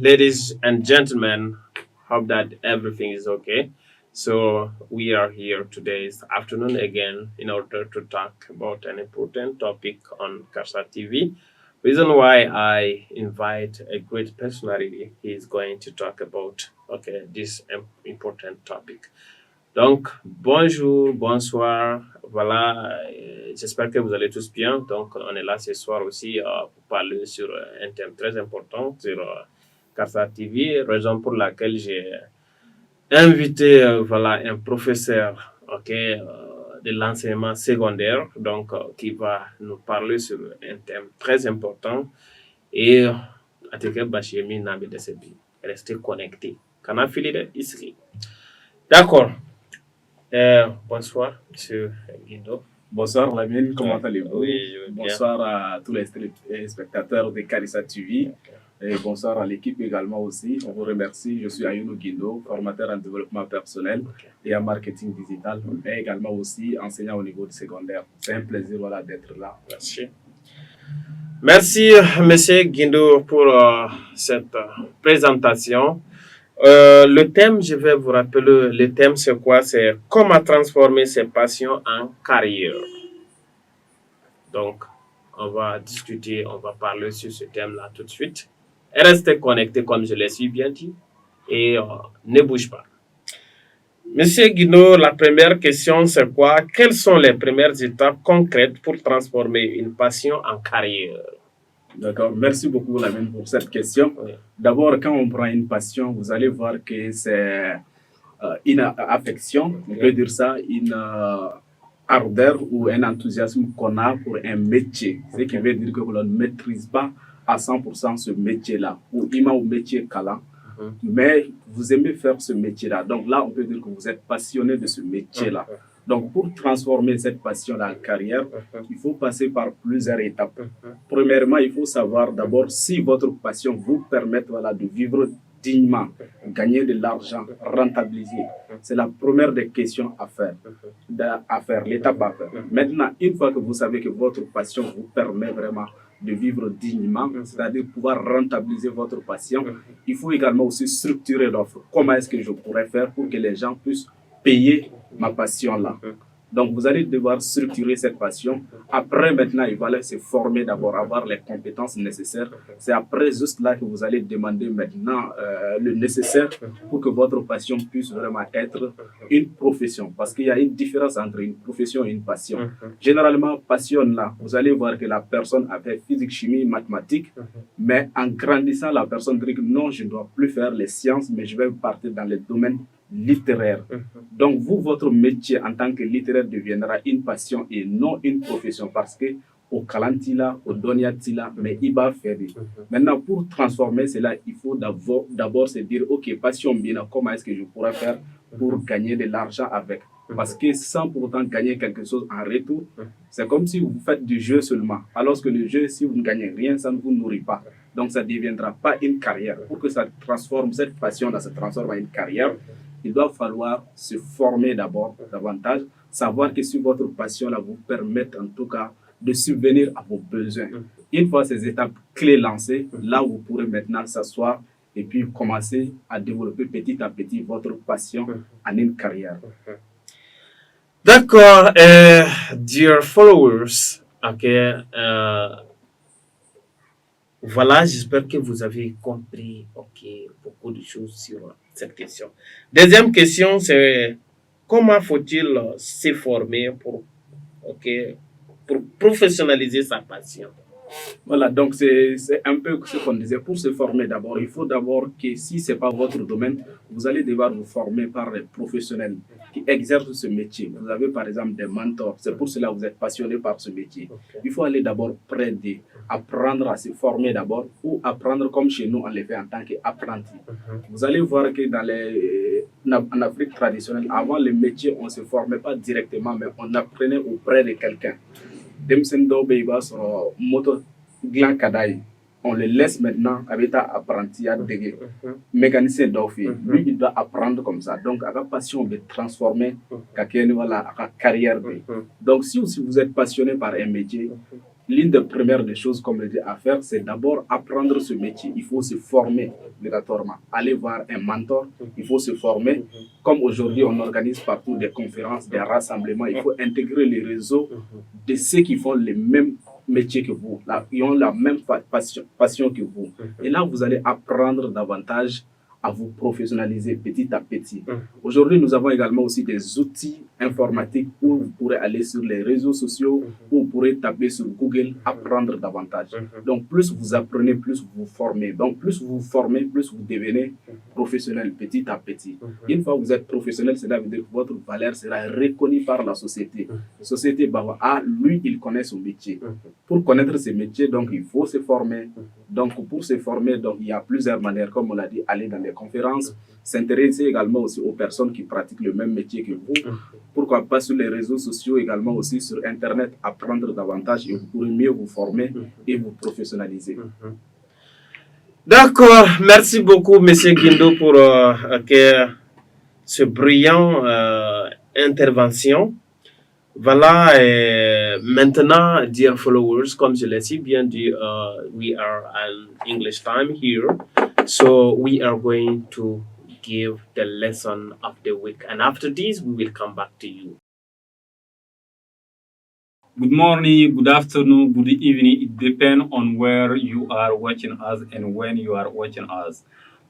ladies and gentlemen, hope that everything is okay. So, we are here today this afternoon again in order to talk about an important topic on Karsa TV. Reason why I invite a great personality, he is going to talk about this important topic. Donc, bonjour, bonsoir, voilà, j'espère que vous allez tous bien. Donc, on est là ce soir aussi pour parler sur un thème très important sur Kasa TV, raison pour laquelle j'ai invité un professeur de l'enseignement secondaire donc, qui va nous parler sur un thème très important et Ateke Bachemi Nabi Desebi. Restez connectés. Kanafili ici. D'accord. Bonsoir, Monsieur Guindo. Bonsoir Lamine, comment allez-vous? Oui, je vais bien. Bonsoir à tous les spectateurs de Karissa TV et bonsoir à l'équipe également aussi. On vous remercie. Je suis Ayuno Guindo, formateur en développement personnel et en marketing digital, et également aussi enseignant au niveau du secondaire. C'est un plaisir d'être là. Merci. Merci, Monsieur Guindo, pour cette présentation. Le thème, je vais vous rappeler, le thème c'est quoi? C'est comment transformer ses passions en carrière. Donc, on va discuter, on va parler sur ce thème-là tout de suite. Restez connectés comme je l'ai si bien dit et ne bouge pas. Monsieur Guino, la première question c'est quoi? Quelles sont les premières étapes concrètes pour transformer une passion en carrière? D'accord, merci beaucoup Lamine pour cette question. Oui. D'abord, quand on prend une passion, vous allez voir que c'est une affection, on peut dire ça, une ardeur ou un enthousiasme qu'on a pour un métier. Ce qui veut dire que l'on ne maîtrise pas à 100% ce métier-là, ou ima ou métier kala, mais vous aimez faire ce métier-là. Donc là, on peut dire que vous êtes passionné de ce métier-là. Donc, pour transformer cette passion-là en carrière, il faut passer par plusieurs étapes. Premièrement, il faut savoir d'abord si votre passion vous permet de vivre dignement, gagner de l'argent, rentabiliser. C'est la première des questions à faire, l'étape à faire. Maintenant, une fois que vous savez que votre passion vous permet vraiment de vivre dignement, c'est-à-dire pouvoir rentabiliser votre passion, il faut également aussi structurer l'offre. Comment est-ce que je pourrais faire pour que les gens puissent payer ma passion là. Donc, vous allez devoir structurer cette passion. Après, maintenant, il va se former d'abord, avoir les compétences nécessaires. C'est après juste là que vous allez demander maintenant le nécessaire pour que votre passion puisse vraiment être une profession. Parce qu'il y a une différence entre une profession et une passion. Généralement, passion là, vous allez voir que la personne a fait physique, chimie, mathématiques, mais en grandissant, la personne dit que non, je ne dois plus faire les sciences, mais je vais partir dans les domaines littéraire. Donc, vous, votre métier en tant que littéraire deviendra une passion et non une profession parce que au Kalantila, au Doniatila, mais il va faire. Maintenant, pour transformer cela, il faut d'abord se dire, ok, passion bien, comment est-ce que je pourrais faire pour gagner de l'argent avec? Parce que sans pour autant gagner quelque chose en retour, c'est comme si vous faites du jeu seulement. Alors que le jeu, si vous ne gagnez rien, ça ne vous nourrit pas. Donc, ça ne deviendra pas une carrière. Pour que ça transforme, cette passion-là se transforme en une carrière, il doit falloir se former d'abord davantage, savoir que si votre passion-là vous permet en tout cas de subvenir à vos besoins. Une fois ces étapes clés lancées, là vous pourrez maintenant s'asseoir et puis commencer à développer petit à petit votre passion en une carrière. D'accord, dear followers, voilà, j'espère que vous avez compris beaucoup de choses sur cette question. Deuxième question, c'est comment faut-il se former pour professionnaliser sa passion? Voilà, donc c'est un peu ce qu'on disait. Pour se former d'abord, il faut d'abord que si ce n'est pas votre domaine, vous allez devoir vous former par les professionnels qui exercent ce métier. Vous avez par exemple des mentors, c'est pour cela que vous êtes passionné par ce métier. Il faut aller d'abord apprendre à se former d'abord ou apprendre comme chez nous on le fait en tant qu'apprenti. Vous allez voir que en Afrique traditionnelle, avant le métier, on ne se formait pas directement, mais on apprenait auprès de quelqu'un. On le laisse maintenant avec un apprenti à déguer. Mécanicien d'office, lui il doit apprendre comme ça. Donc, avec passion, de transformer la carrière. Donc, si vous êtes passionné par un métier, l'une des premières des choses, comme je dis, à faire, c'est d'abord apprendre ce métier. Il faut se former obligatoirement. Aller voir un mentor, il faut se former. Comme aujourd'hui, on organise partout des conférences, des rassemblements, il faut intégrer les réseaux de ceux qui font les mêmes métiers que vous, qui ont la même passion que vous. Et là, vous allez apprendre davantage à vous professionnaliser petit à petit. Aujourd'hui, nous avons également aussi des outils informatiques où vous pourrez aller sur les réseaux sociaux, où vous pourrez taper sur Google, apprendre davantage. Donc, plus vous apprenez, plus vous vous formez. Donc, plus vous vous formez, plus vous devenez professionnel petit à petit. Une fois que vous êtes professionnel, cela veut dire que votre valeur sera reconnue par la société. La société va lui, il connaît son métier. Pour connaître ce métier, donc, il faut se former. Donc, pour se former, donc, il y a plusieurs manières, comme on l'a dit, aller dans les conférences, s'intéresser également aussi aux personnes qui pratiquent le même métier que vous. Pourquoi pas sur les réseaux sociaux, également aussi sur Internet, apprendre davantage et vous pourrez mieux vous former et vous professionnaliser. D'accord, merci beaucoup, Monsieur Guindo, pour ce brillant intervention. Voilà, maintenant, dear followers, comme je l'ai si bien dit, we are an English time here, so we are going to give the lesson of the week, and after this, we will come back to you. Good morning, good afternoon, good evening. It depends on where you are watching us and when you are watching us.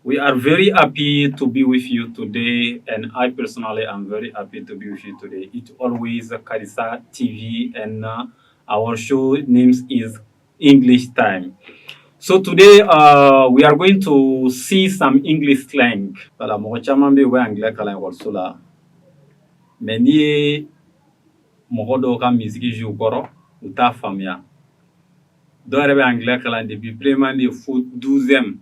We are very happy to be with you today, and I personally am very happy to be with you today. It's always Karisa TV, and our show name is English Time. So today we are going to see some English slang. Voilà, mo chama be we anglais kala wal sula. Meni mo do ka musique jou koro uta famia. Do rebe anglais kala depuis premier de foot 12e.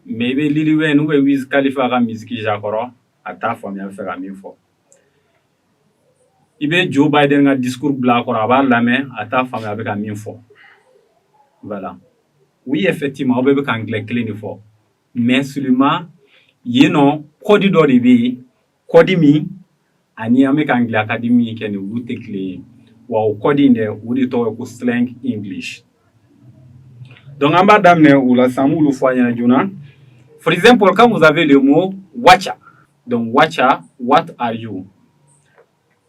Maybe Lili Wen ou Wiz Khalifa ka musique jakoro ata famia fe ka min fo. Ibe Joe Biden nga discours bla koro aba lame ata famia be ka min fo. Voilà. Oui, effectivement, on peut anglais clean il faut. Mais seulement, you know, code do de bi, code mi, ani ame anglais academy qui est route clé. Ou code inde ou de to ko slang English. Donc en bas d'amne ou la samu lu foya juna. For example, quand vous avez le mot watcha. Donc watcha, what are you?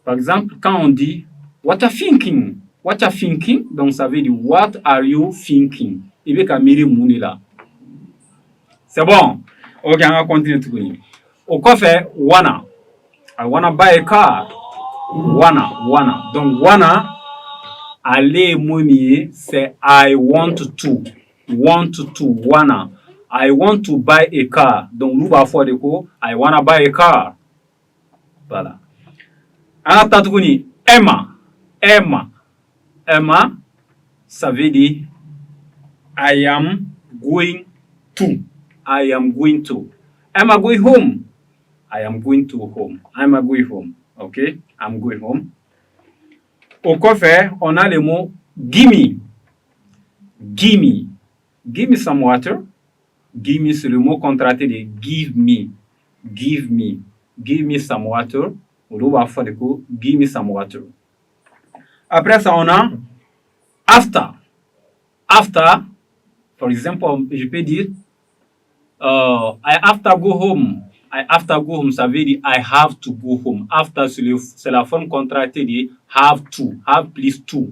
Par exemple, quand on dit what are thinking? What are thinking? Donc ça veut dire what are you thinking? Il veut qu'Amiri Mouni là. C'est bon. Ok, on va continuer tout de suite. Au coffre, wanna. I wanna buy a car. Wanna. Donc wanna, aller mounier, c'est I want to. Wanna. I want to buy a car. Donc nous va faire de quoi? I wanna buy a car. Voilà. En tatouni, Emma, ça veut dire I am going to. Am I going home? I am going to home. I'm going home. Okay? I'm going home. Au coffre, on a le mot gimme. Give me some water. Give me, c'est le mot contracté de give me. Give me some water. Give me some water. Après ça, on a after. For example, je peux dire I have to go home. Ça veut dire I have to go home. After, c'est la forme contractée de have to. Have plus to.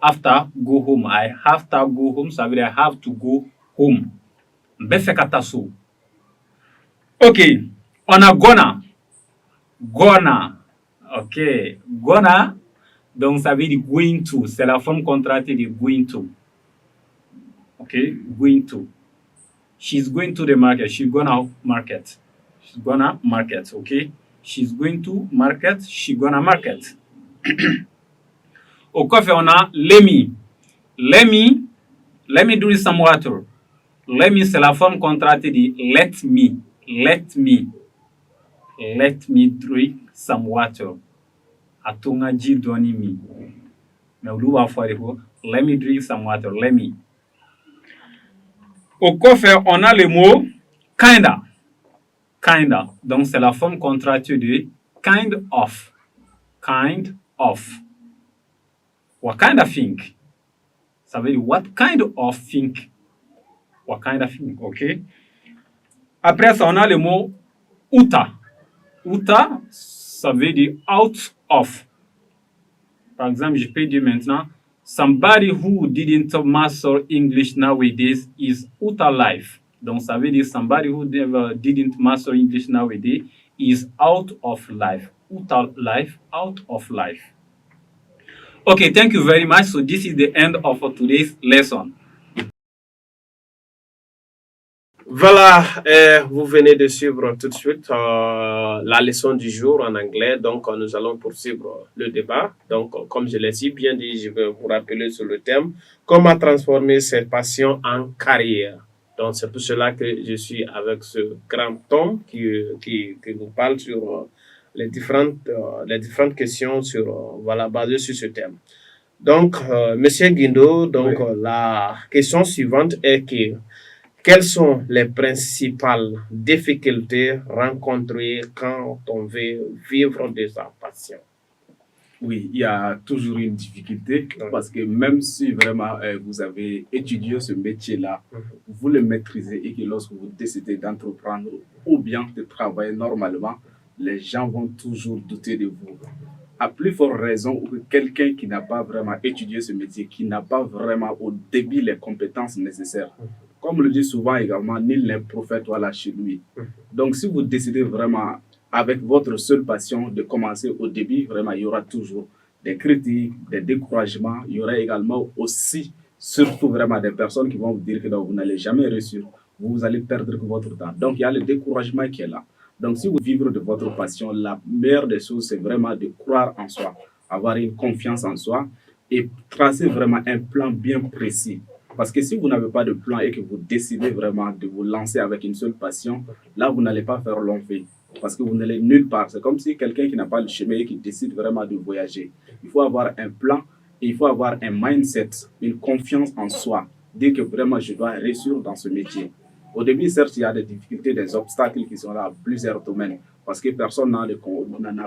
After, go home. I have to go home. Ça veut dire I have to go home. Befekatasu. Ok. On a gonna. Ok. Gonna. Donc, ça veut dire going to. C'est la forme contractée de going to. Okay, going to. She's going to the market. She's gonna market. Okay. She's going to market. She's gonna market. Au coffee, on a let me drink some water. Let me, c'est la forme contractée de let me drink some water. Atunga ji doni mi. Mais let me drink some water. Let me. Au coffre, on a le mot kinda. Donc, c'est la forme contractée de kind of. What kind of thing? Ça veut dire what kind of thing. What kind of thing, ok? Après ça, on a le mot uta. Uta, ça veut dire out of. Par exemple, je peux dire maintenant, somebody who didn't master English nowadays is out of life. Donc, ça veut dire somebody who never didn't master English nowadays is out of life. Out of life, out of life. Okay, thank you very much. So this is the end of today's lesson. Voilà, vous venez de suivre tout de suite la leçon du jour en anglais. Donc, nous allons poursuivre le débat. Donc, comme je l'ai si bien dit, je vais vous rappeler sur le thème comment transformer ses passions en carrière. Donc, c'est pour cela que je suis avec ce grand Tom qui nous parle sur les différentes questions basées sur ce thème. Donc, Monsieur Guindo, donc oui. La question suivante est que quelles sont les principales difficultés rencontrées quand on veut vivre de sa passion? Oui, il y a toujours une difficulté parce que même si vraiment vous avez étudié ce métier-là, vous le maîtrisez et que lorsque vous décidez d'entreprendre ou bien de travailler normalement, les gens vont toujours douter de vous. À plus forte raison que quelqu'un qui n'a pas vraiment étudié ce métier, qui n'a pas vraiment au début les compétences nécessaires. Comme le dit souvent également, nul n'est prophète voilà chez lui. Donc si vous décidez vraiment avec votre seule passion de commencer au début, vraiment il y aura toujours des critiques, des découragements. Il y aura également aussi, surtout vraiment des personnes qui vont vous dire que vous n'allez jamais réussir, vous allez perdre votre temps. Donc il y a le découragement qui est là. Donc si vous vivez de votre passion, la meilleure des choses, c'est vraiment de croire en soi, avoir une confiance en soi et tracer vraiment un plan bien précis. Parce que si vous n'avez pas de plan et que vous décidez vraiment de vous lancer avec une seule passion, là, vous n'allez pas faire long feu. Parce que vous n'allez nulle part. C'est comme si quelqu'un qui n'a pas le chemin et qui décide vraiment de voyager. Il faut avoir un plan et il faut avoir un mindset, une confiance en soi. Dire que vraiment, je dois réussir dans ce métier. Au début, certes, il y a des difficultés, des obstacles qui sont là à plusieurs domaines. Parce que personne n'a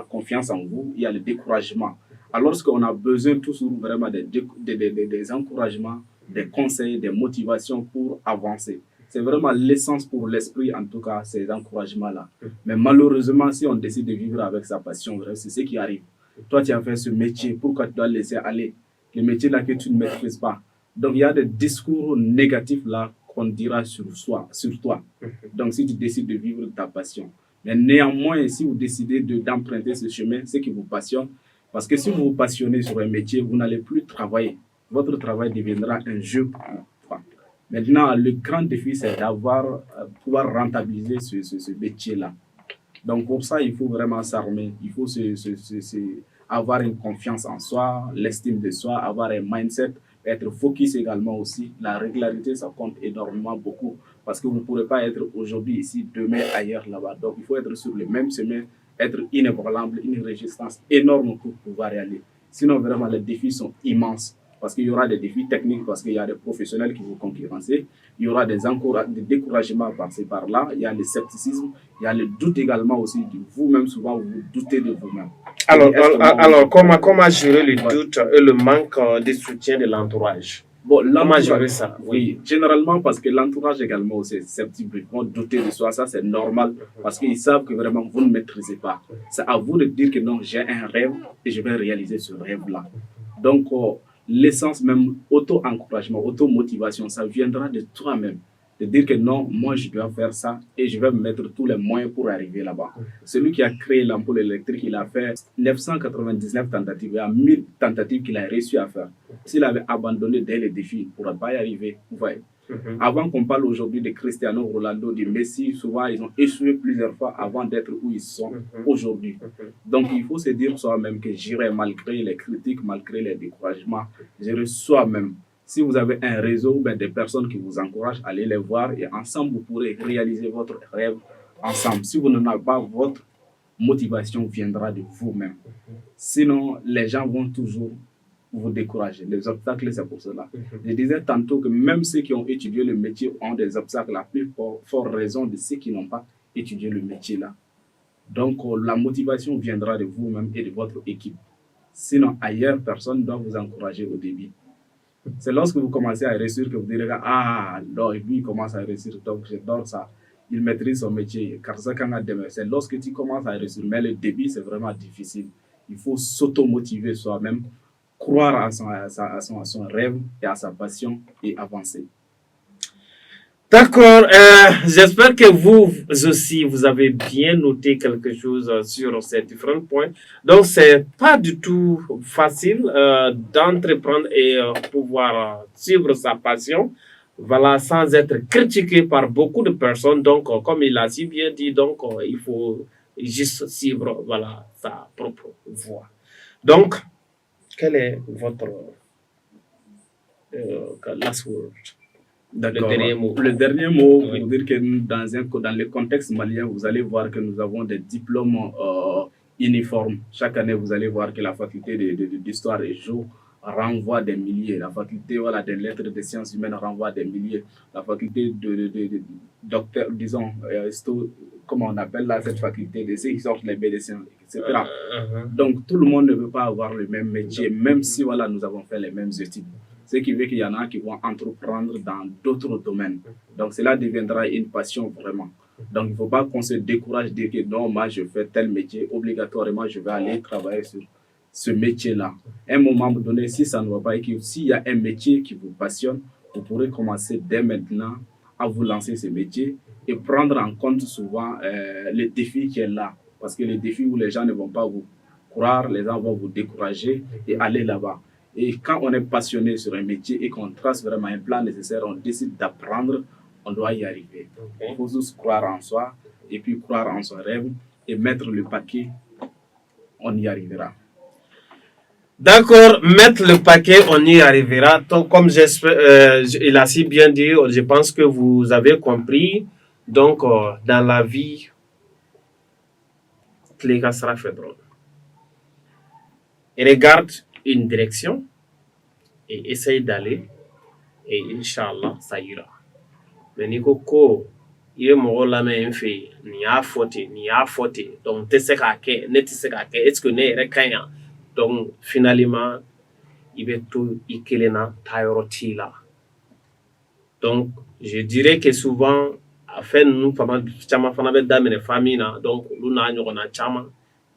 confiance en vous. Il y a le découragement. Alors qu'on a besoin toujours vraiment des encouragements, des conseils, des motivations pour avancer. C'est vraiment l'essence pour l'esprit, en tout cas, ces encouragements-là. Mais malheureusement, si on décide de vivre avec sa passion, c'est ce qui arrive. Toi, tu as fait ce métier, pourquoi tu dois le laisser aller? Le métier là que tu ne maîtrises pas. Donc, il y a des discours négatifs là qu'on dira sur toi. Donc, si tu décides de vivre ta passion. Mais néanmoins, si vous décidez d'emprunter ce chemin, ce qui vous passionne, parce que si vous vous passionnez sur un métier, vous n'allez plus travailler. Votre travail deviendra un jeu pour vous. Maintenant, le grand défi, c'est pouvoir rentabiliser ce métier-là. Donc, pour ça, il faut vraiment s'armer. Il faut avoir une confiance en soi, l'estime de soi, avoir un mindset, être focus également aussi. La régularité, ça compte énormément beaucoup parce que vous ne pourrez pas être aujourd'hui ici, demain ailleurs là-bas. Donc, il faut être sur le même chemin, être inébranlable, une résistance énorme pour pouvoir y aller. Sinon, vraiment, les défis sont immenses. Parce qu'il y aura des défis techniques, parce qu'il y a des professionnels qui vous concurrencent. Il y aura des découragements par-ci par-là. Il y a le scepticisme. Il y a le doute également aussi de vous-même. Souvent, vous doutez de vous-même. Alors comment gérer le doute et le manque de soutien de l'entourage? Comment gérer ça? Oui, généralement parce que l'entourage également aussi est sceptique. Ils vont douter de soi. Ça, c'est normal parce qu'ils savent que vraiment vous ne maîtrisez pas. C'est à vous de dire que non, j'ai un rêve et je vais réaliser ce rêve-là. Donc, l'essence même, auto-encouragement, auto-motivation, ça viendra de toi-même. De dire que non, moi je dois faire ça et je vais mettre tous les moyens pour arriver là-bas. Celui qui a créé l'ampoule électrique, il a fait 999 tentatives, il y a 1000 tentatives qu'il a réussi à faire. S'il avait abandonné dès les défis, il ne pourrait pas y arriver. Vous voyez. Avant qu'on parle aujourd'hui de Cristiano Ronaldo, de Messi, souvent ils ont échoué plusieurs fois avant d'être où ils sont aujourd'hui. Donc il faut se dire soi-même que j'irai malgré les critiques, malgré les découragements, j'irai soi-même. Si vous avez un réseau, des personnes qui vous encouragent, allez les voir et ensemble vous pourrez réaliser votre rêve ensemble. Si vous n'en avez pas, votre motivation viendra de vous-même. Sinon, les gens vont toujours vous décourager. Les obstacles, c'est pour cela. Je disais tantôt que même ceux qui ont étudié le métier ont des obstacles, la plus forte raison de ceux qui n'ont pas étudié le métier-là. Donc, la motivation viendra de vous-même et de votre équipe. Sinon, ailleurs, personne ne doit vous encourager au début. C'est lorsque vous commencez à réussir que vous direz, ah, non, lui, il commence à réussir, donc j'adore ça. Il maîtrise son métier. Car ça, c'est lorsque tu commences à réussir. Mais le début, c'est vraiment difficile. Il faut s'auto-motiver soi-même, croire à son rêve et à sa passion et avancer. D'accord, j'espère que vous aussi, vous avez bien noté quelque chose sur ces différents points. Donc, c'est pas du tout facile d'entreprendre et pouvoir suivre sa passion, voilà, sans être critiqué par beaucoup de personnes. Donc, comme il a si bien dit, donc, il faut juste suivre, voilà, sa propre voie. Donc, quel est votre last word? D'accord. Le Le dernier mot, oui. pour dire que dans le contexte malien, vous allez voir que nous avons des diplômes uniformes. Chaque année, vous allez voir que la faculté d'histoire et géo renvoie des milliers. La faculté des lettres et des sciences humaines renvoie des milliers. La faculté de docteur, disons, comment on appelle là cette faculté, de ceux qui sortent les médecins, etc. Donc, tout le monde ne veut pas avoir le même métier, même si nous avons fait les mêmes études. Ce qui veut qu'il y en a qui vont entreprendre dans d'autres domaines. Donc, cela deviendra une passion vraiment. Donc, il ne faut pas qu'on se décourage de dire que non, moi, je fais tel métier, obligatoirement, je vais aller travailler sur ce métier-là. À un moment donné, si ça ne va pas et que s'il y a un métier qui vous passionne, vous pourrez commencer dès maintenant à vous lancer ce métier et prendre en compte souvent le défi qui est là. Parce que le défi où les gens ne vont pas vous croire, les gens vont vous décourager et aller là-bas. Et quand on est passionné sur un métier et qu'on trace vraiment un plan nécessaire, on décide d'apprendre, on doit y arriver. Il faut juste croire en soi et puis croire en son rêve et mettre le paquet, on y arrivera. D'accord, mettre le paquet, on y arrivera. Donc, comme il a si bien dit, je pense que vous avez compris. Donc, dans la vie, les gars sera fait drôle. Regarde une direction et essaye d'aller et Inch'Allah, ça ira. Mais Nikoko, il est mort la même fait, ni a faute, donc tu sais est-ce que n'est rien. Donc finalement, il va tout ikelena tayorotila. Donc je dirais que souvent, à faire nous, chama fana be damene famina, donc luna nyona chama.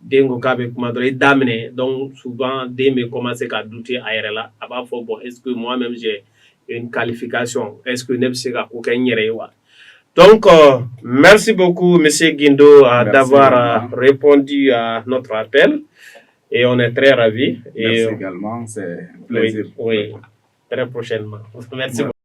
Dengo kabe kuma dore damene, donc souvent des me commencer à douter à la aba fo bon est-ce que moi-même j'ai une qualification, est-ce que nebsega ko kenyerewa. Donc merci beaucoup monsieur Guindo d'avoir répondu à notre appel et on est très ravis. Merci également, c'est un plaisir. Oui, très prochainement. Merci beaucoup.